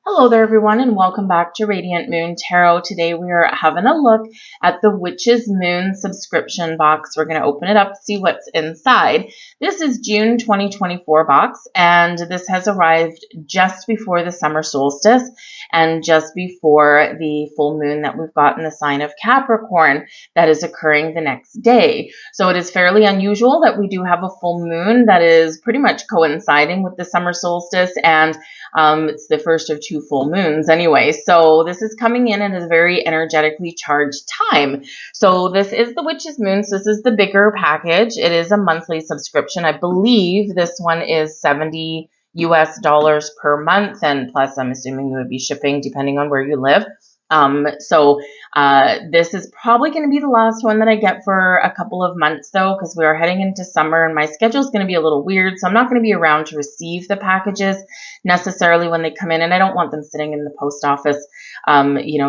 Hello there everyone and welcome back to Radiant Moon Tarot. Today we are having a look at the Witch's Moon subscription box. We're going to open it up to see what's inside. This is June 2024 box and this has arrived just before the summer solstice and just before the full moon that we've got in the sign of Capricorn that is occurring the next day. So it is fairly unusual that we do have a full moon that is pretty much coinciding with the summer solstice, and it's the first of two full moons anyway. So this is coming in at a very energetically charged time. So this is the Witch's Moon. So this is the bigger package. It is a monthly subscription. I believe this one is $70 US per month. And plus, I'm assuming you would be shipping depending on where you live. This is probably going to be the last one that I get for a couple of months though, because we are heading into summer and my schedule is going to be a little weird. So I'm not going to be around to receive the packages necessarily when they come in, and I don't want them sitting in the post office,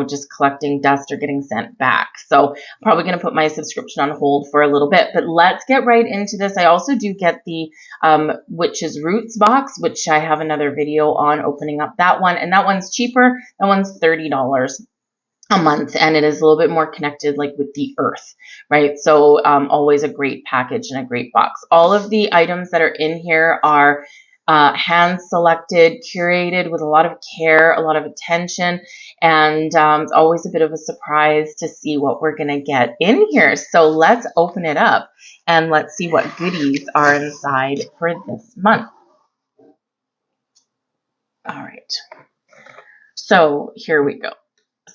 just collecting dust or getting sent back. So I'm probably going to put my subscription on hold for a little bit, but let's get right into this. I also do get the Witch's Roots box, which I have another video on opening up that one, and that one's cheaper. That one's $30 a month, and it is a little bit more connected like with the earth, right? So always a great package and a great box. All of the items that are in here are hand selected, curated with a lot of care, a lot of attention, and it's always a bit of a surprise to see what we're going to get in here. So let's open it up and let's see what goodies are inside for this month. All right, so here we go.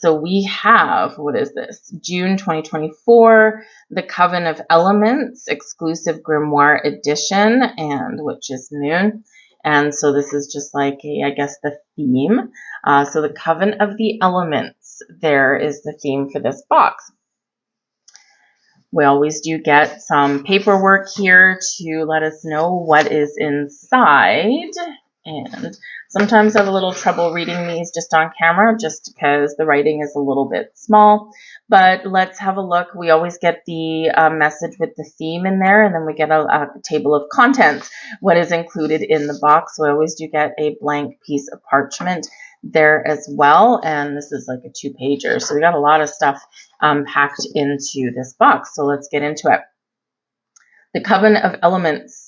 So we have, what is this? June 2024, the Coven of Elements, exclusive grimoire edition, and Witch's Moon. And so this is just like, I guess, the theme. So the Coven of the Elements, there is the theme for this box. We always do get some paperwork here to let us know what is inside. And sometimes I have a little trouble reading these just on camera just because the writing is a little bit small. But let's have a look. We always get the message with the theme in there, and then we get a table of contents, what is included in the box. So I always do get a blank piece of parchment there as well. And this is like a 2-pager. So we got a lot of stuff packed into this box. So let's get into it. The Coven of Elements.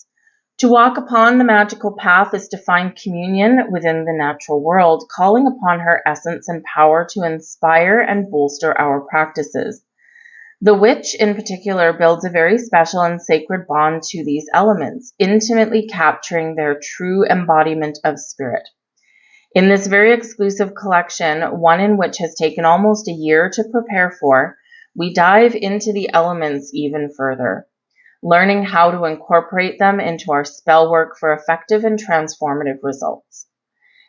To walk upon the magical path is to find communion within the natural world, calling upon her essence and power to inspire and bolster our practices. The witch, in particular, builds a very special and sacred bond to these elements, intimately capturing their true embodiment of spirit. In this very exclusive collection, one in which has taken almost a year to prepare for, we dive into the elements even further, learning how to incorporate them into our spell work for effective and transformative results.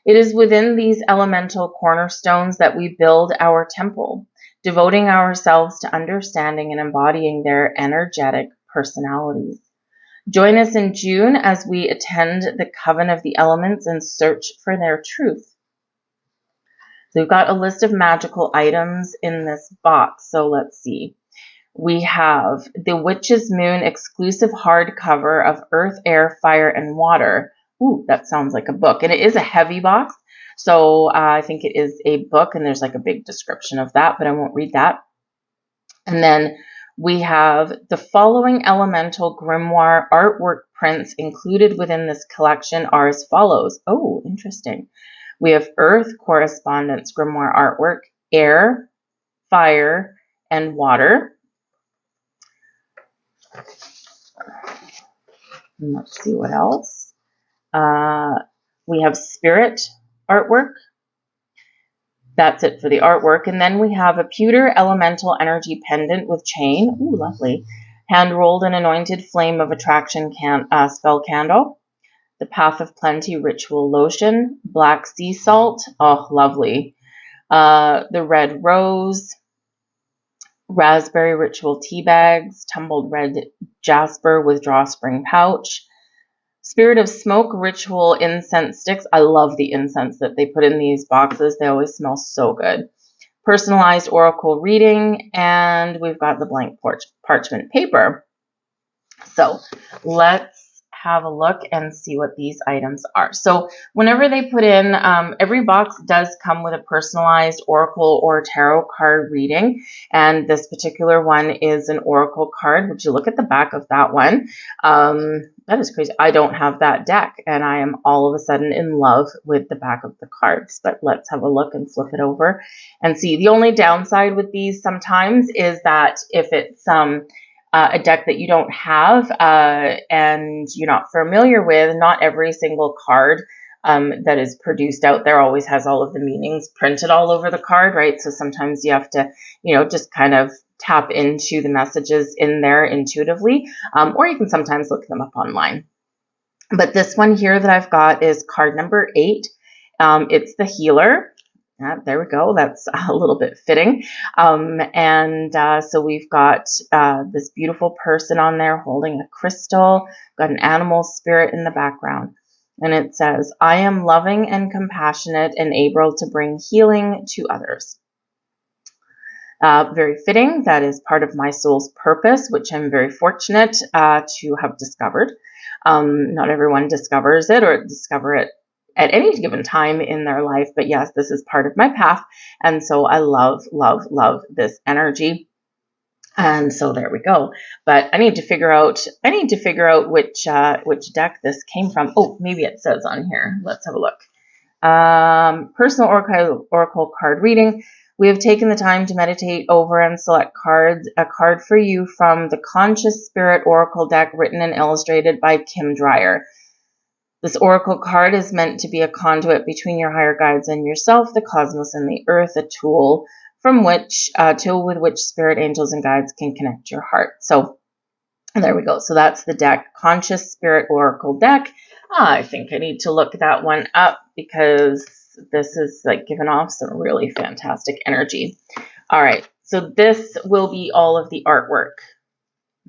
It is within these elemental cornerstones that we build our temple, devoting ourselves to understanding and embodying their energetic personalities. Join us in June as we attend the Coven of the Elements and search for their truth. So we've got a list of magical items in this box, so let's see. We have the Witch's Moon exclusive hardcover of Earth, Air, Fire, and Water. Ooh, that sounds like a book. And it is a heavy box, so I think it is a book, and there's like a big description of that, but I won't read that. And then we have the following elemental grimoire artwork prints included within this collection are as follows. Oh, interesting. We have Earth correspondence grimoire artwork, Air, Fire, and Water. Let's see what else. We have Spirit artwork. That's it for the artwork. And then we have a pewter elemental energy pendant with chain. Ooh, lovely. Hand-rolled and anointed flame of attraction spell candle. The Path of Plenty ritual lotion. Black sea salt. Oh, lovely. The red rose. Raspberry ritual tea bags, tumbled red jasper with drawstring pouch, Spirit of Smoke ritual incense sticks. I love the incense that they put in these boxes. They always smell so good. Personalized oracle reading, and we've got the blank parchment paper. So let's have a look and see what these items are. So whenever they put in, every box does come with a personalized oracle or tarot card reading. And this particular one is an oracle card. Would you look at the back of that one? That is crazy. I don't have that deck, and I am all of a sudden in love with the back of the cards. But let's have a look and flip it over and see. The only downside with these sometimes is that if it's a deck that you don't have and you're not familiar with, not every single card that is produced out there always has all of the meanings printed all over the card, right? So sometimes you have to, just kind of tap into the messages in there intuitively, or you can sometimes look them up online. But this one here that I've got is card number 8. It's the healer. There we go. That's a little bit fitting. So we've got this beautiful person on there holding a crystal, got an animal spirit in the background. And it says, I am loving and compassionate and able to bring healing to others. Very fitting. That is part of my soul's purpose, which I'm very fortunate to have discovered. Not everyone discovers it or discover it at any given time in their life, but yes, this is part of my path. And so I love, love, love this energy. And so there we go. But I need to figure out which deck this came from. Oh, maybe it says on here. Let's have a look. Personal oracle card reading. We have taken the time to meditate over and select a card for you from the Conscious Spirit Oracle deck written and illustrated by Kim Dreyer. This oracle card is meant to be a conduit between your higher guides and yourself, the cosmos and the earth, a tool with which spirit angels and guides can connect your heart. So there we go. So that's the deck, Conscious Spirit Oracle deck. I think I need to look that one up because this is like giving off some really fantastic energy. All right. So this will be all of the artwork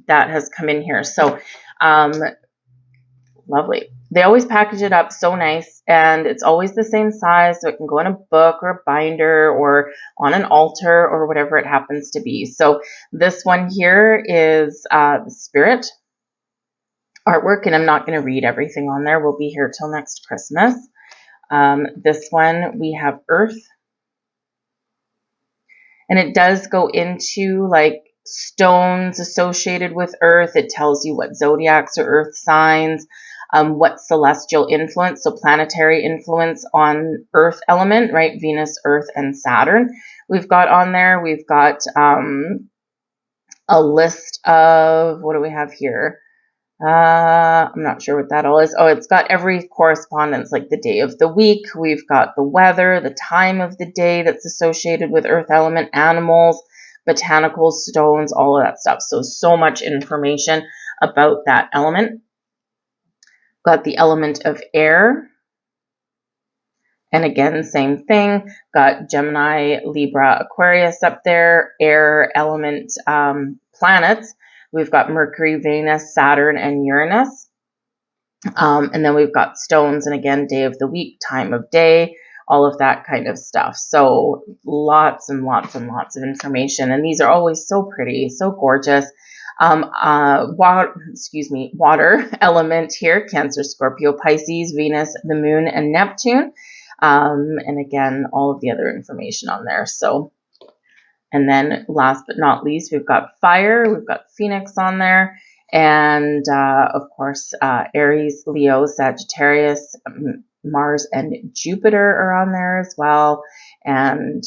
that has come in here. So lovely. They always package it up so nice, and it's always the same size, so it can go in a book or a binder or on an altar or whatever it happens to be. So this one here is the Spirit artwork, and I'm not going to read everything on there. We'll be here till next Christmas. This one, we have Earth, and it does go into like stones associated with Earth. It tells you what zodiacs or Earth signs, what celestial influence, so planetary influence on Earth element, right? Venus, Earth, and Saturn. We've got on there. We've got a list of, what do we have here? I'm not sure what that all is. Oh, it's got every correspondence, like the day of the week. We've got the weather, the time of the day that's associated with Earth element, animals, botanicals, stones, all of that stuff. So much information about that element. Got the element of air. And again, same thing. Got Gemini, Libra, Aquarius up there. Air element planets. We've got Mercury, Venus, Saturn, and Uranus. And then we've got stones, and again, day of the week, time of day, all of that kind of stuff. So lots and lots and lots of information. And these are always so pretty, so gorgeous. Water element here, Cancer, Scorpio, Pisces, Venus, the Moon, and Neptune. And again, all of the other information on there. So, and then last but not least, we've got fire, we've got Phoenix on there, and of course, Aries, Leo, Sagittarius, Mars, and Jupiter are on there as well. And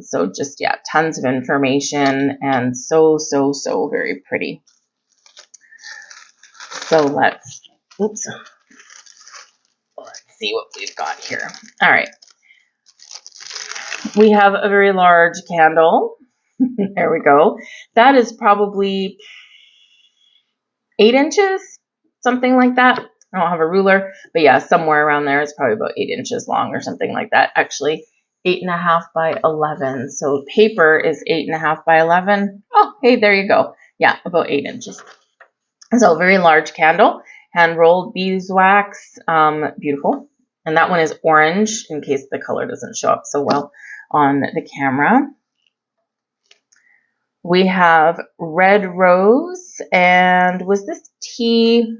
so just, yeah, tons of information and so very pretty. So let's see what we've got here. All right. We have a very large candle. There we go. That is probably 8 inches, something like that. I don't have a ruler, but yeah, somewhere around there. It's probably about 8 inches long or something like that. Actually, 8.5 by 11. So paper is 8.5 by 11. Oh, hey, there you go. Yeah, about 8 inches. So very large candle, hand rolled beeswax, beautiful. And that one is orange, in case the color doesn't show up so well on the camera. We have red rose, and was this tea?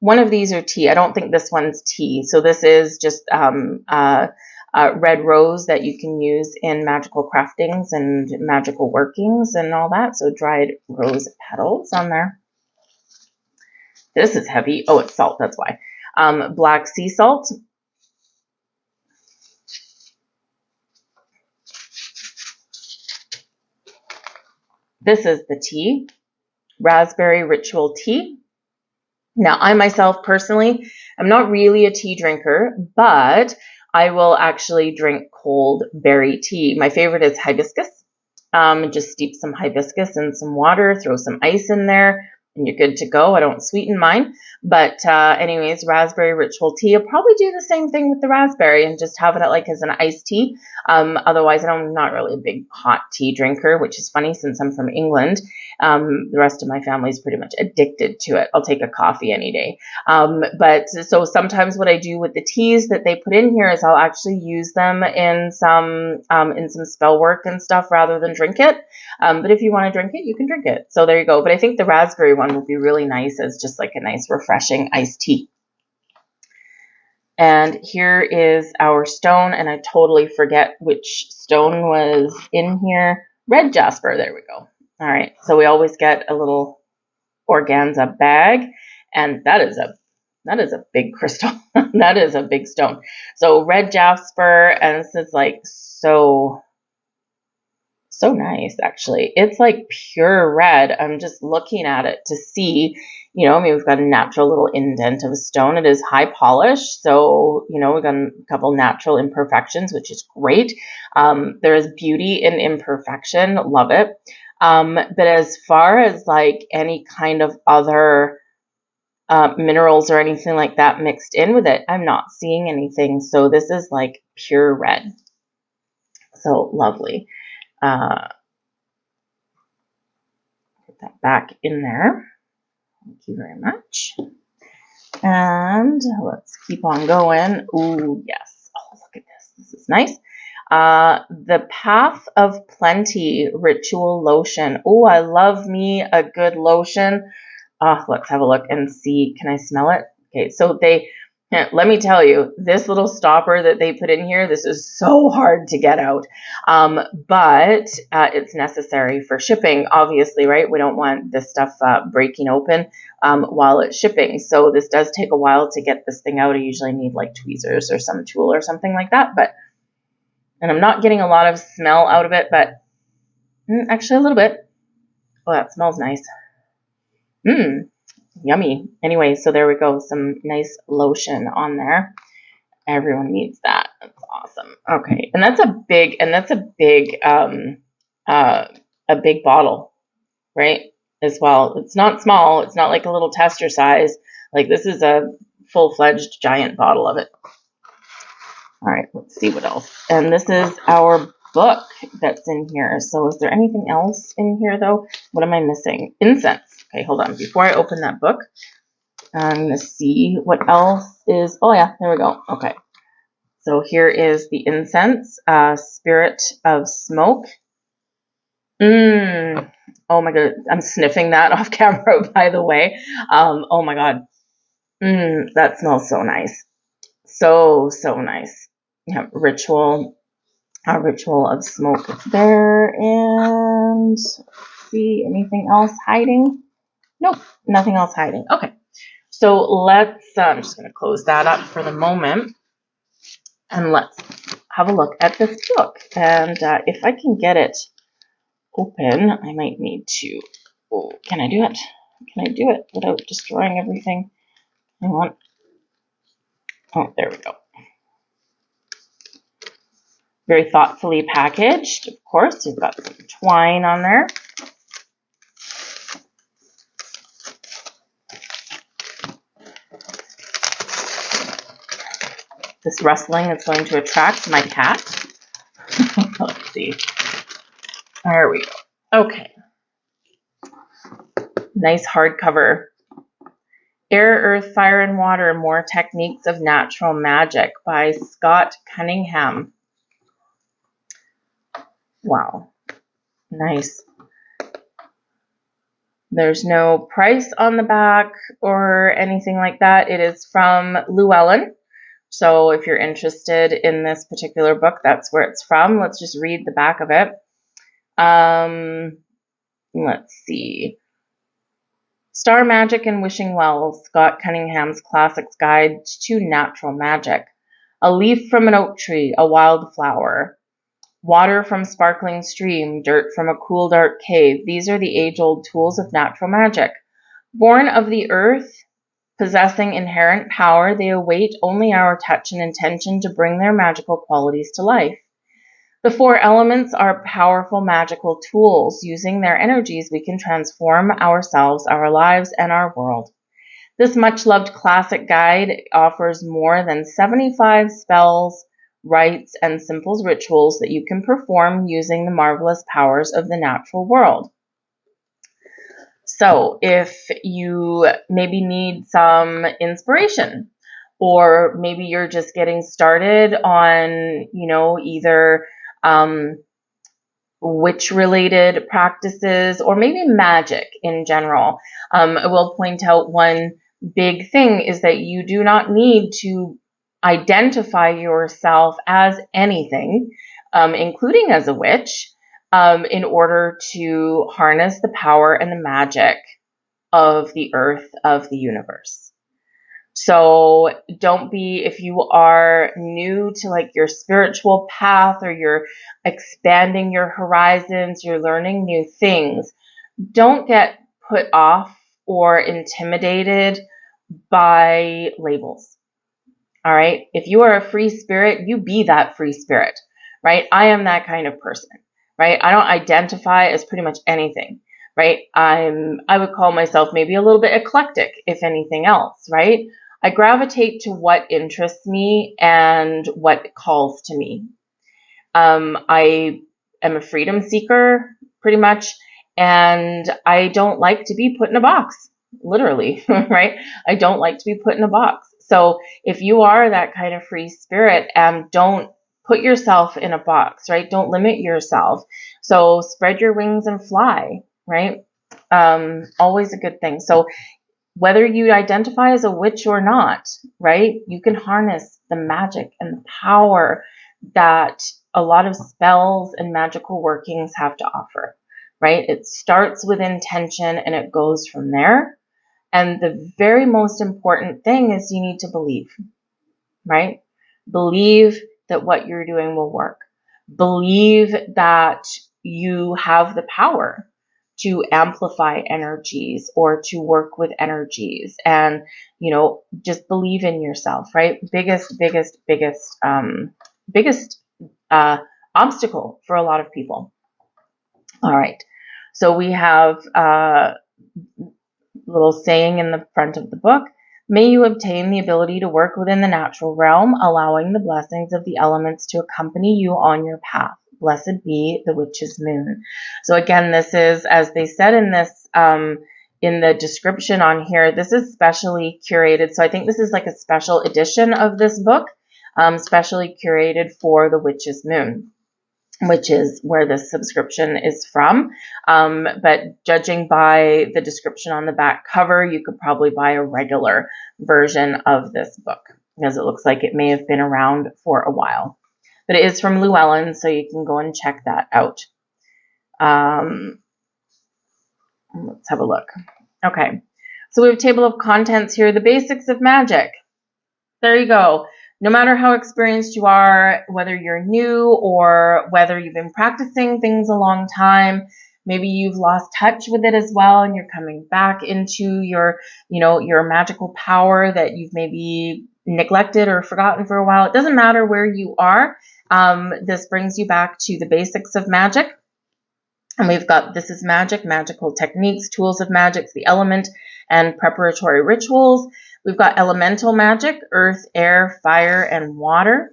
one of these are tea. I don't think this one's tea. So this is just red rose that you can use in magical craftings and magical workings and all that. So dried rose petals on there. This is heavy. Oh, it's salt. That's why. Black sea salt. This is the tea. Raspberry ritual tea. Now, I myself personally, I'm not really a tea drinker, but I will actually drink cold berry tea. My favorite is hibiscus. Just steep some hibiscus in some water, throw some ice in there, and you're good to go. I don't sweeten mine. But anyways, raspberry ritual tea. I'll probably do the same thing with the raspberry and just have it like as an iced tea. Otherwise, I'm not really a big hot tea drinker, which is funny since I'm from England. The rest of my family is pretty much addicted to it. I'll take a coffee any day. But so sometimes what I do with the teas that they put in here is I'll actually use them in some spell work and stuff rather than drink it. But if you want to drink it, you can drink it. So there you go. But I think the raspberry one will be really nice as just like a nice refreshing iced tea. And here is our stone, and I totally forget which stone was in here. Red jasper, there we go. All right, so we always get a little organza bag, and that is a big crystal. That is a big stone. So red jasper, and this is like so nice, actually. It's like pure red. I'm just looking at it to see, I mean, we've got a natural little indent of a stone. It is high polish, so, we've got a couple natural imperfections, which is great. There is beauty in imperfection. Love it. But as far as like any kind of other minerals or anything like that mixed in with it, I'm not seeing anything. So this is like pure red. So lovely. Put that back in there. Thank you very much. And let's keep on going. Ooh, yes. Oh, look at this. This is nice. The Path of Plenty Ritual Lotion. Oh, I love me a good lotion. Let's have a look and see. Can I smell it? Okay, so let me tell you, this little stopper that they put in here, this is so hard to get out. But it's necessary for shipping, obviously, right? We don't want this stuff breaking open while it's shipping. So this does take a while to get this thing out. I usually need like tweezers or some tool or something like that. And I'm not getting a lot of smell out of it, but actually a little bit. Oh, that smells nice. Yummy. Anyway, so there we go. Some nice lotion on there. Everyone needs that. That's awesome. Okay, and that's a big bottle, right? As well. It's not small. It's not like a little tester size. Like this is a full-fledged giant bottle of it. All right, let's see what else. And this is our book that's in here. So is there anything else in here though? What am I missing? Incense. Okay, hold on. Before I open that book, I'm going to see what else is. Oh yeah, there we go. Okay. So here is the incense, Spirit of Smoke. Oh my God. I'm sniffing that off camera, by the way. Oh my God. That smells so nice. So nice. Yeah, ritual of smoke there. And let's see, anything else hiding? Nope, nothing else hiding. Okay. So let's, I'm just going to close that up for the moment. And let's have a look at this book. And if I can get it open, I might need to. Oh, can I do it? Can I do it without destroying everything? Hang on. Oh, there we go. Very thoughtfully packaged, of course. We've got some twine on there. This rustling is going to attract my cat. Let's see. There we go. Okay. Nice hardcover. Air, Earth, Fire, and Water, More Techniques of Natural Magic by Scott Cunningham. Wow. Nice. There's no price on the back or anything like that. It is from Llewellyn. So if you're interested in this particular book, that's where it's from. Let's just read the back of it. Let's see. Star Magic and Wishing Wells, Scott Cunningham's Classics Guide to Natural Magic. A leaf from an oak tree, a wild flower. Water from sparkling stream, dirt from a cool dark cave. These are the age-old tools of natural magic. Born of the earth, possessing inherent power, they await only our touch and intention to bring their magical qualities to life. The four elements are powerful magical tools. Using their energies, we can transform ourselves, our lives, and our world. This much-loved classic guide offers more than 75 spells, rites, and simple rituals that you can perform using the marvelous powers of the natural world. So if you maybe need some inspiration, or maybe you're just getting started on, either witch-related practices or maybe magic in general, I will point out one big thing is that you do not need to identify yourself as anything, including as a witch, in order to harness the power and the magic of the earth, of the universe. So don't be, if you are new to like your spiritual path, or you're expanding your horizons, you're learning new things, don't get put off or intimidated by labels. All right. If you are a free spirit, you be that free spirit, right? I am that kind of person, right? I don't identify as pretty much anything, right? I would call myself maybe a little bit eclectic, if anything else, right? I gravitate to what interests me and what calls to me. I am a freedom seeker, pretty much, and I don't like to be put in a box, literally, right? I don't like to be put in a box. So if you are that kind of free spirit, don't put yourself in a box, right? Don't limit yourself. So spread your wings and fly, right? Always a good thing. So whether you identify as a witch or not, right? You can harness the magic and the power that a lot of spells and magical workings have to offer, right? It starts with intention and it goes from there. And the very most important thing is you need to believe, right? Believe that what you're doing will work. Believe that you have the power to amplify energies or to work with energies, and just believe in yourself, right? Biggest obstacle for a lot of people. All right, so we have a little saying in the front of the book: may you obtain the ability to work within the natural realm, allowing the blessings of the elements to accompany you on your path. Blessed be the witch's moon. So again, this is, as they said in this, in the description on here, this is specially curated. So I think this is like a special edition of this book, specially curated for the witch's moon, which is where this subscription is from. But judging by the description on the back cover, you could probably buy a regular version of this book, because it looks like it may have been around for a while. But it is from Llewellyn, so you can go and check that out. Let's have a look. Okay, so we have a table of contents here. The basics of magic. There you go. No matter how experienced you are, whether you're new or whether you've been practicing things a long time, maybe you've lost touch with it as well, and you're coming back into your magical power that you've maybe neglected or forgotten for a while. It doesn't matter where you are. This brings you back to the basics of magic. And we've got This is Magic, magical techniques, tools of magic, the element, and preparatory rituals. We've got elemental magic, earth, air, fire, and water.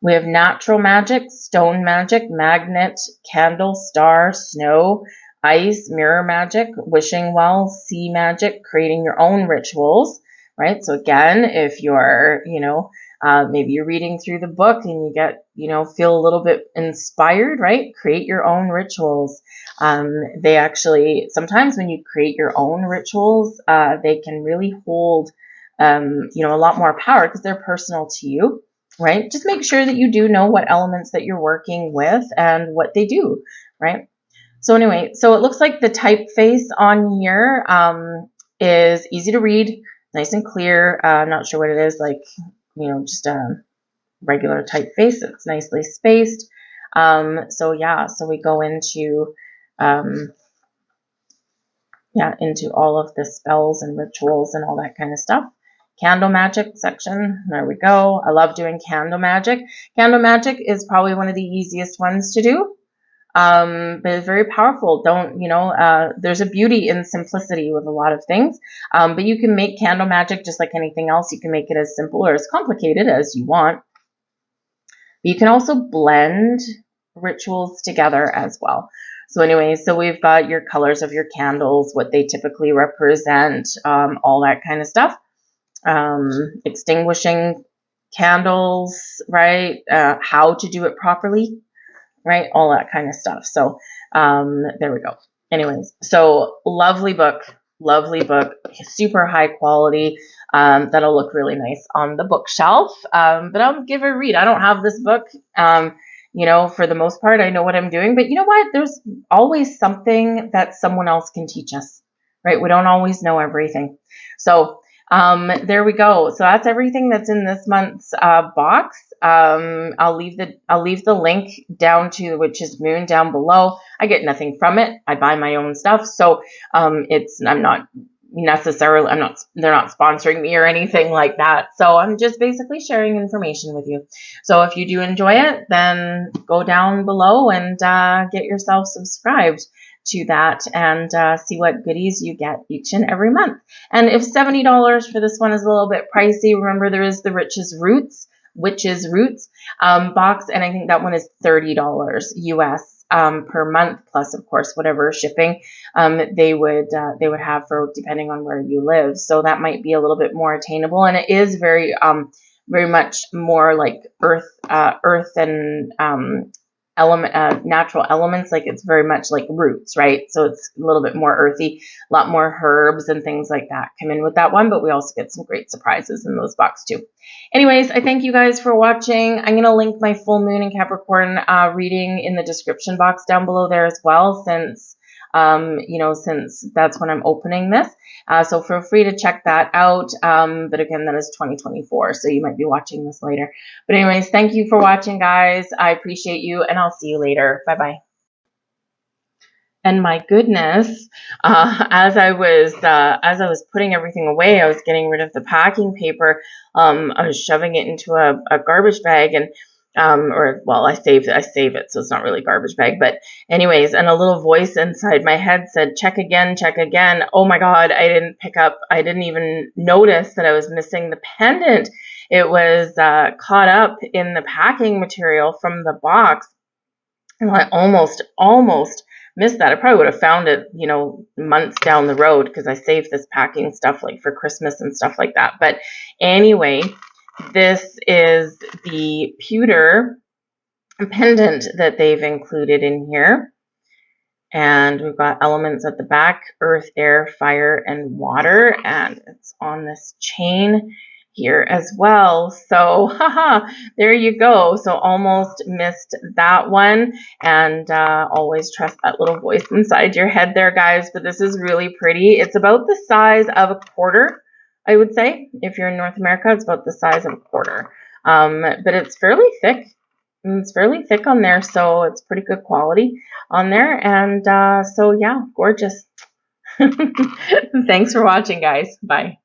We have natural magic, stone magic, magnet, candle, star, snow, ice, mirror magic, wishing well, sea magic, creating your own rituals, right? So again, if you're, Maybe you're reading through the book and you get, feel a little bit inspired, right? Create your own rituals. They actually, sometimes when you create your own rituals, they can really hold, a lot more power because they're personal to you, right? Just make sure that you do know what elements that you're working with and what they do, right? So anyway, so it looks like the typeface on here is easy to read, nice and clear. I'm not sure what it is, like, just a regular typeface. It's nicely spaced. So yeah, so we go into, into all of the spells and rituals and all that kind of stuff. Candle magic section, there we go. I love doing candle magic. Candle magic is probably one of the easiest ones to do. But it's very powerful. There's a beauty in simplicity with a lot of things. But you can make candle magic just like anything else. You can make it as simple or as complicated as you want. You can also blend rituals together as well. So anyway, so we've got your colors of your candles, what they typically represent, all that kind of stuff. Extinguishing candles, right? How to do it properly. Right? All that kind of stuff. So there we go. Anyways, so lovely book, super high quality. That'll look really nice on the bookshelf. But I'll give it a read. I don't have this book. For the most part, I know what I'm doing. But you know what? There's always something that someone else can teach us, right? We don't always know everything. So there we go. So that's everything that's in this month's box. I'll leave the link down to Witch's Moon down below. I get nothing from it. I buy my own stuff. So they're not sponsoring me or anything like that. So I'm just basically sharing information with you. So if you do enjoy it, then go down below and get yourself subscribed to that and see what goodies you get each and every month. And if $70 for this one is a little bit pricey, remember there is the Witch's Roots box, and I think that one is $30 US per month, plus of course whatever shipping they would have for depending on where you live. So that might be a little bit more attainable, and it is very much more like earth and natural elements. Like it's very much like roots, right? So it's a little bit more earthy, a lot more herbs and things like that come in with that one, but we also get some great surprises in those boxes too. Anyways, I thank you guys for watching. I'm going to link my full moon in Capricorn reading in the description box down below there as well, since that's when I'm opening this. So feel free to check that out. But again, that is 2024, so you might be watching this later. But anyways, thank you for watching, guys. I appreciate you, and I'll see you later. Bye-bye. And my goodness, as I was putting everything away, I was getting rid of the packing paper. I was shoving it into a garbage bag, and I save it, so it's not really garbage bag. But anyways, and a little voice inside my head said, check again, check again. Oh my God, I didn't even notice that I was missing the pendant. It was caught up in the packing material from the box. And I almost missed that. I probably would have found it, months down the road, because I saved this packing stuff like for Christmas and stuff like that. But anyway, this is the pewter pendant that they've included in here. And we've got elements at the back: earth, air, fire, and water. And it's on this chain here as well. So there you go. So almost missed that one. And always trust that little voice inside your head there, guys. But this is really pretty. It's about the size of a quarter, I would say. If you're in North America, it's about the size of a quarter. But it's fairly thick. It's fairly thick on there, so it's pretty good quality on there. And so yeah, gorgeous. Thanks for watching, guys. Bye.